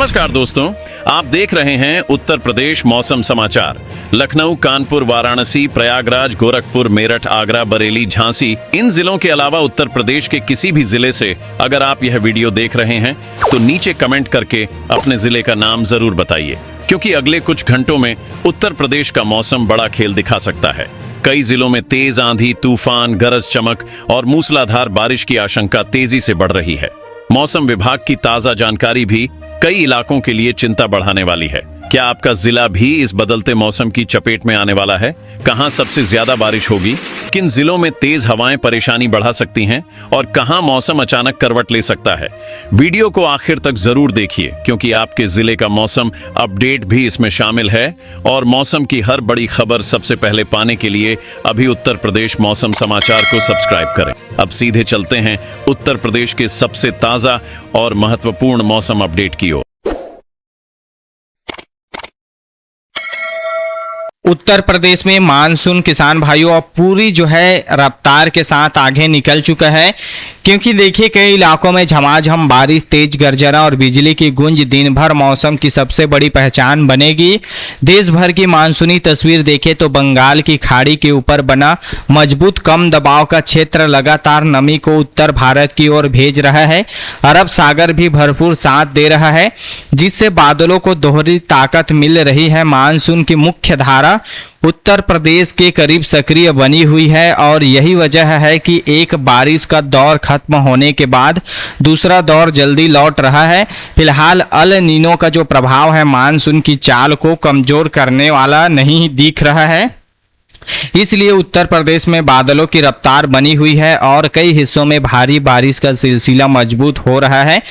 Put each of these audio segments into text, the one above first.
नमस्कार दोस्तों, आप देख रहे हैं उत्तर प्रदेश मौसम समाचार। लखनऊ, कानपुर, वाराणसी, प्रयागराज, गोरखपुर, मेरठ, आगरा, बरेली, झांसी, इन जिलों के अलावा उत्तर प्रदेश के किसी भी जिले से अगर आप यह वीडियो देख रहे हैं तो नीचे कमेंट करके अपने जिले का नाम जरूर बताइए, क्योंकि अगले कुछ घंटों में उत्तर प्रदेश का मौसम बड़ा खेल दिखा सकता है। कई जिलों में तेज आंधी, तूफान, गरज चमक और मूसलाधार बारिश की आशंका तेजी से बढ़ रही है। मौसम विभाग की ताजा जानकारी भी कई इलाकों के लिए चिंता बढ़ाने वाली है। क्या आपका जिला भी इस बदलते मौसम की चपेट में आने वाला है? कहां सबसे ज्यादा बारिश होगी? किन जिलों में तेज हवाएं परेशानी बढ़ा सकती हैं? और कहां मौसम अचानक करवट ले सकता है? वीडियो को आखिर तक जरूर देखिए, क्योंकि आपके जिले का मौसम अपडेट भी इसमें शामिल है। और मौसम की हर बड़ी खबर सबसे पहले पाने के लिए अभी उत्तर प्रदेश मौसम समाचार को सब्सक्राइब करें। अब सीधे चलते हैं उत्तर प्रदेश के सबसे ताजा और महत्वपूर्ण मौसम अपडेट की ओर। उत्तर प्रदेश में मानसून किसान भाइयों अब पूरी जो है रफ्तार के साथ आगे निकल चुका है, क्योंकि देखिए कई इलाकों में झमाझम बारिश, तेज गर्जना और बिजली की गूंज दिन भर मौसम की सबसे बड़ी पहचान बनेगी। देश भर की मानसूनी तस्वीर देखें तो बंगाल की खाड़ी के ऊपर बना मजबूत कम दबाव का क्षेत्र लगातार नमी को उत्तर भारत की ओर भेज रहा है। अरब सागर भी भरपूर साथ दे रहा है, जिससे बादलों को दोहरी ताकत मिल रही है। मानसून की मुख्य धारा उत्तर प्रदेश के करीब सक्रिय बनी हुई है और यही वजह है कि एक बारिश का दौर खत्म होने के बाद दूसरा दौर जल्दी लौट रहा है। फिलहाल अल नीनो का जो प्रभाव है मानसून की चाल को कमजोर करने वाला नहीं दिख रहा है, इसलिए उत्तर प्रदेश में बादलों की रफ्तार बनी हुई है और कई हिस्सों में भारी बारिश का सिलसिला मजबूत हो रहा है।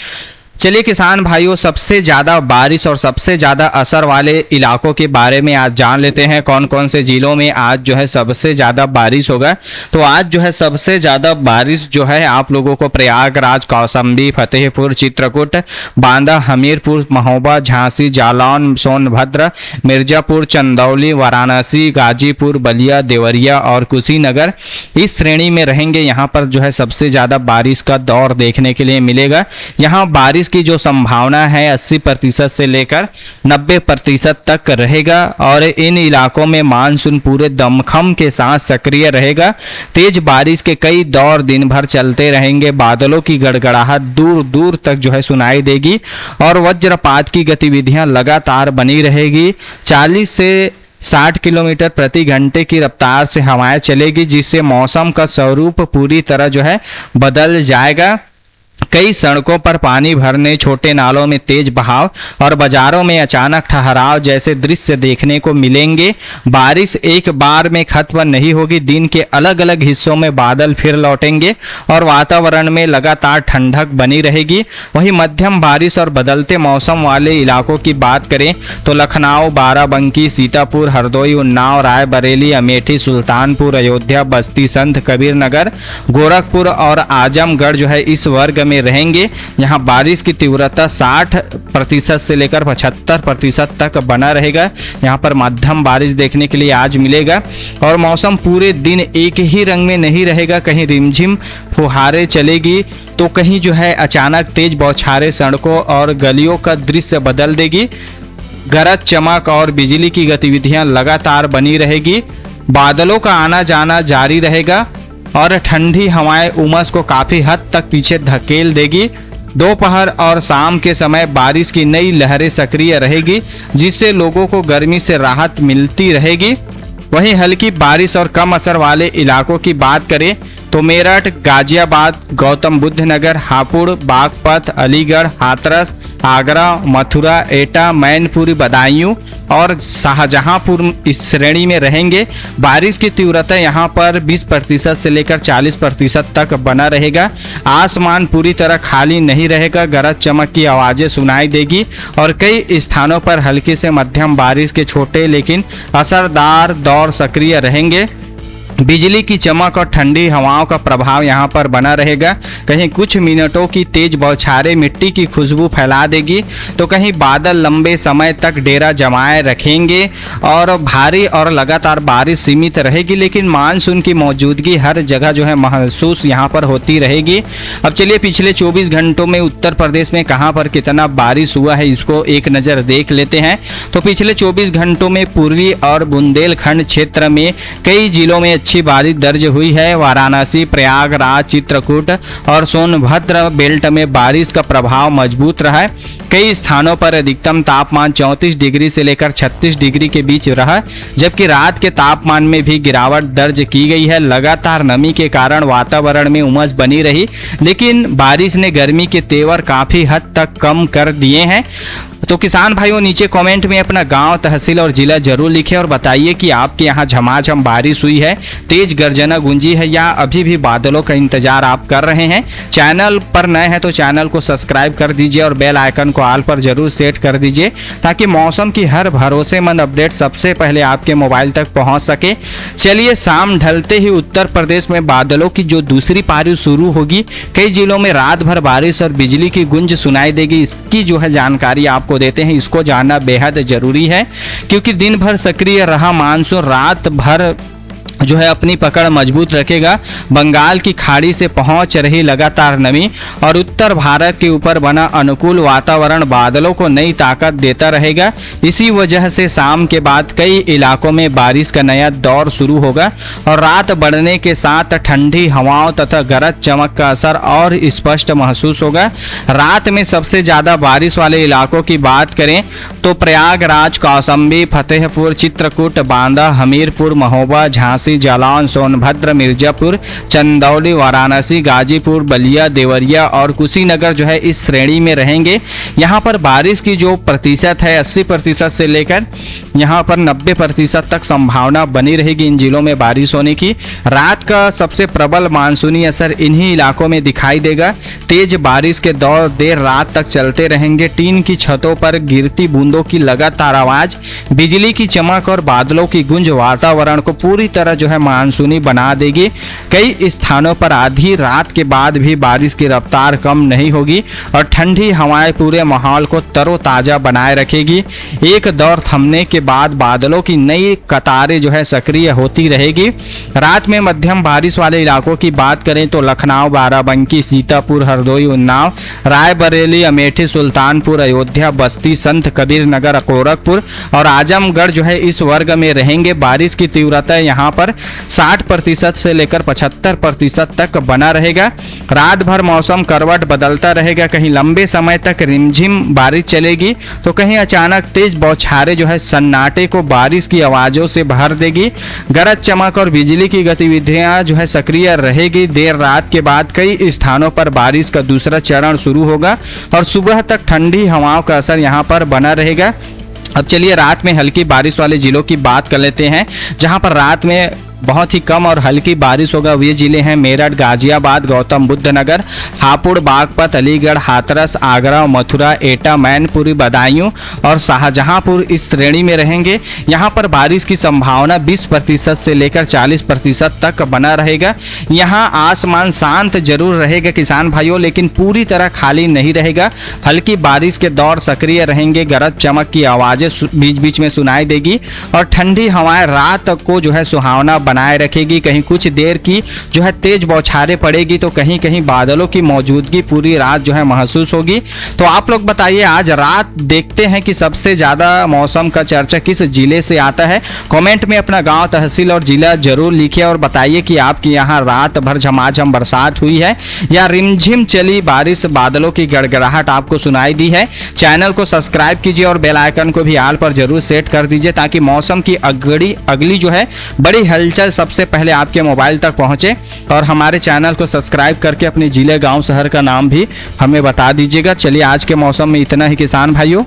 चलिए किसान भाइयों, सबसे ज़्यादा बारिश और सबसे ज़्यादा असर वाले इलाकों के बारे में आज जान लेते हैं। कौन कौन से ज़िलों में आज जो है सबसे ज़्यादा बारिश होगा। तो आज जो है सबसे ज़्यादा बारिश जो है आप लोगों को प्रयागराज, कौशाम्बी, फतेहपुर, चित्रकूट, बांदा, हमीरपुर, महोबा, झांसी, जालौन, सोनभद्र, मिर्जापुर, चंदौली, वाराणसी, गाजीपुर, बलिया, देवरिया और कुशीनगर इस श्रेणी में रहेंगे। यहाँ पर जो है सबसे ज़्यादा बारिश का दौर देखने के लिए मिलेगा। यहाँ बारिश की जो संभावना है 80% से लेकर 90% तक रहेगा और इन इलाकों में मानसून पूरे दमखम के साथ सक्रिय रहेगा। तेज बारिश के कई दौर दिन भर चलते रहेंगे। बादलों की गड़गड़ाहट दूर दूर तक जो है सुनाई देगी और वज्रपात की गतिविधियां लगातार बनी रहेगी। 40 से 60 किलोमीटर प्रति घंटे की रफ्तार से हवाएं चलेगी, जिससे मौसम का स्वरूप पूरी तरह जो है बदल जाएगा। कई सड़कों पर पानी भरने, छोटे नालों में तेज बहाव और बाजारों में अचानक ठहराव जैसे दृश्य देखने को मिलेंगे। बारिश एक बार में खत्म नहीं होगी। दिन के अलग अलग हिस्सों में बादल फिर लौटेंगे और वातावरण में लगातार ठंडक बनी रहेगी। वहीं मध्यम बारिश और बदलते मौसम वाले इलाकों की बात करें तो लखनऊ, बाराबंकी, सीतापुर, हरदोई, उन्नाव, रायबरेली, अमेठी, सुल्तानपुर, अयोध्या, बस्ती, संत कबीर नगर, गोरखपुर और आजमगढ़ जो है इस वर्ग में रहेंगे। यहाँ बारिश की तीव्रता 60% से लेकर 75% तक बना रहेगा। यहाँ पर मध्यम बारिश देखने के लिए आज मिलेगा और मौसम पूरे दिन एक ही रंग में नहीं रहेगा। कहीं रिमझिम फुहारें चलेगी तो कहीं जो है अचानक तेज बौछारें सड़कों और गलियों का दृश्य बदल देगी। गरज चमक और बिजली की गतिविधियां लगातार बनी रहेगी। बादलों का आना जाना जारी रहेगा और ठंडी हवाएं उमस को काफ़ी हद तक पीछे धकेल देगी। दोपहर और शाम के समय बारिश की नई लहरें सक्रिय रहेगी, जिससे लोगों को गर्मी से राहत मिलती रहेगी। वहीं हल्की बारिश और कम असर वाले इलाकों की बात करें तो मेरठ, गाजियाबाद, गौतम बुद्ध नगर, हापुड़, बागपत, अलीगढ़, हाथरस, आगरा, मथुरा, एटा, मैनपुरी, बदायूं और शाहजहांपुर इस श्रेणी में रहेंगे। बारिश की तीव्रता यहां पर 20% से लेकर 40% तक बना रहेगा। आसमान पूरी तरह खाली नहीं रहेगा। गरज चमक की आवाज़ें सुनाई देगी और कई स्थानों पर हल्की से मध्यम बारिश के छोटे लेकिन असरदार दौर सक्रिय रहेंगे। बिजली की चमक और ठंडी हवाओं का प्रभाव यहाँ पर बना रहेगा। कहीं कुछ मिनटों की तेज बौछारें मिट्टी की खुशबू फैला देगी, तो कहीं बादल लंबे समय तक डेरा जमाए रखेंगे और भारी और लगातार बारिश सीमित रहेगी, लेकिन मानसून की मौजूदगी हर जगह जो है महसूस यहाँ पर होती रहेगी। अब चलिए पिछले 24 घंटों में उत्तर प्रदेश में कहाँ पर कितना बारिश हुआ है इसको एक नज़र देख लेते हैं। तो पिछले 24 घंटों में पूर्वी और बुंदेलखंड क्षेत्र में कई जिलों में अच्छी बारिश दर्ज हुई है। वाराणसी, प्रयागराज, चित्रकूट और सोनभद्र बेल्ट में बारिश का प्रभाव मजबूत रहा है। कई स्थानों पर अधिकतम तापमान 34 डिग्री से लेकर 36 डिग्री के बीच रहा, जबकि रात के तापमान में भी गिरावट दर्ज की गई है। लगातार नमी के कारण वातावरण में उमस बनी रही, लेकिन बारिश ने गर्मी के तेवर काफ़ी हद तक कम कर दिए हैं। तो किसान भाइयों नीचे कमेंट में अपना गांव, तहसील और जिला जरूर लिखें और बताइए कि आपके यहाँ झमाझम बारिश हुई है, तेज गर्जना गूंजी है या अभी भी बादलों का इंतजार आप कर रहे हैं। चैनल पर नए हैं तो चैनल को सब्सक्राइब कर दीजिए और बेल आइकन को ऑल पर जरूर सेट कर दीजिए, ताकि मौसम की हर भरोसेमंद अपडेट सबसे पहले आपके मोबाइल तक पहुँच सके। चलिए शाम ढलते ही उत्तर प्रदेश में बादलों की जो दूसरी पारी शुरू होगी, कई जिलों में रात भर बारिश और बिजली की गूंज सुनाई देगी। इसकी जो है जानकारी आपको देते हैं, इसको जानना बेहद जरूरी है, क्योंकि दिन भर सक्रिय रहा मानसून रात भर जो है अपनी पकड़ मजबूत रखेगा। बंगाल की खाड़ी से पहुंच रही लगातार नमी और उत्तर भारत के ऊपर बना अनुकूल वातावरण बादलों को नई ताकत देता रहेगा। इसी वजह से शाम के बाद कई इलाकों में बारिश का नया दौर शुरू होगा और रात बढ़ने के साथ ठंडी हवाओं तथा गरज चमक का असर और स्पष्ट महसूस होगा। रात में सबसे ज़्यादा बारिश वाले इलाकों की बात करें तो प्रयागराज, कौशाम्बी, फतेहपुर, चित्रकूट, बांदा, हमीरपुर, महोबा, झांसी, जालौन, सोनभद्र, मिर्जापुर, चंदौली, वाराणसी, गाजीपुर, बलिया, देवरिया और कुशीनगर जो है इस श्रेणी में रहेंगे। यहाँ पर बारिश की जो प्रतिशत है 80% से लेकर यहाँ पर 90% तक संभावना बनी रहेगी इन जिलों में बारिश होने की। रात का सबसे प्रबल मानसूनी असर इन्हीं इलाकों में दिखाई देगा। तेज बारिश के दौर देर रात तक चलते रहेंगे। टीन की छतों पर गिरती बूंदों की लगातार आवाज, बिजली की चमक और बादलों की गूंज वातावरण को पूरी तरह जो है मानसूनी बना देगी। कई स्थानों पर आधी रात के बाद भी बारिश की रफ्तार कम नहीं होगी और ठंडी हवाएं पूरे माहौल को तरोताजा बनाए रखेगी। एक दौर थमने के बाद बादलों की नई कतारें जो है सक्रिय होती रहेगी। रात में मध्यम बारिश वाले इलाकों की बात करें तो लखनऊ, बाराबंकी, सीतापुर, हरदोई, उन्नाव, रायबरेली, अमेठी, सुल्तानपुर, अयोध्या, बस्ती, संत कबीर नगर, गोरखपुर और आजमगढ़ जो है इस वर्ग में रहेंगे। बारिश की तीव्रता यहाँ पर 60% से लेकर 75% तक बना रहेगा। रात भर मौसम करवट बदलता रहेगा, कहीं लंबे समय तक रिमझिम बारिश चलेगी तो कहीं अचानक तेज बौछारें जो है सन्नाटे को बारिश की आवाज़ों से भर देगी। गरज चमक और बिजली की गतिविधियां जो है सक्रिय रहेगी। देर रात के बाद कई स्थानों पर बारिश का दूसरा चरण शुरू होगा और सुबह तक ठंडी हवाओं का असर यहाँ पर बना रहेगा। अब चलिए रात में हल्की बारिश वाले जिलों की बात कर लेते हैं, जहां पर रात में बहुत ही कम और हल्की बारिश होगा। वे जिले हैं मेरठ, गाजियाबाद, गौतम बुद्ध नगर, हापुड़, बागपत, अलीगढ़, हाथरस, आगरा, मथुरा, एटा, मैनपुरी, बदायूं और शाहजहांपुर इस श्रेणी में रहेंगे। यहाँ पर बारिश की संभावना 20% से लेकर 40% तक बना रहेगा। यहाँ आसमान शांत जरूर रहेगा किसान भाइयों, लेकिन पूरी तरह खाली नहीं रहेगा। हल्की बारिश के दौर सक्रिय रहेंगे। गरज चमक की आवाज़ें बीच बीच में सुनाई देगी और ठंडी हवाएं रात को जो है सुहावना बनाए रखेगी। कहीं कुछ देर की जो है तेज बौछारें पड़ेगी तो कहीं कहीं बादलों की मौजूदगी पूरी रात जो है महसूस होगी। तो आप लोग बताइए आज रात देखते हैं कि सबसे ज़्यादा मौसम का चर्चा किस जिले से आता है। कमेंट में अपना गांव, तहसील और जिला जरूर लिखिए और बताइए कि आपके यहाँ रात भर झमाझम बरसात हुई है या रिमझिम चली बारिश, बादलों की गड़गड़ाहट आपको सुनाई दी है। चैनल को सब्सक्राइब कीजिए और बेल आइकन को भी आल पर जरूर सेट कर दीजिए, ताकि मौसम की अगली जो है बड़ी हलचल सबसे पहले आपके मोबाइल तक पहुंचे। और हमारे चैनल को सब्सक्राइब करके अपने जिले, गांव, शहर का नाम भी हमें बता दीजिएगा। चलिए आज के मौसम में इतना ही किसान भाइयों।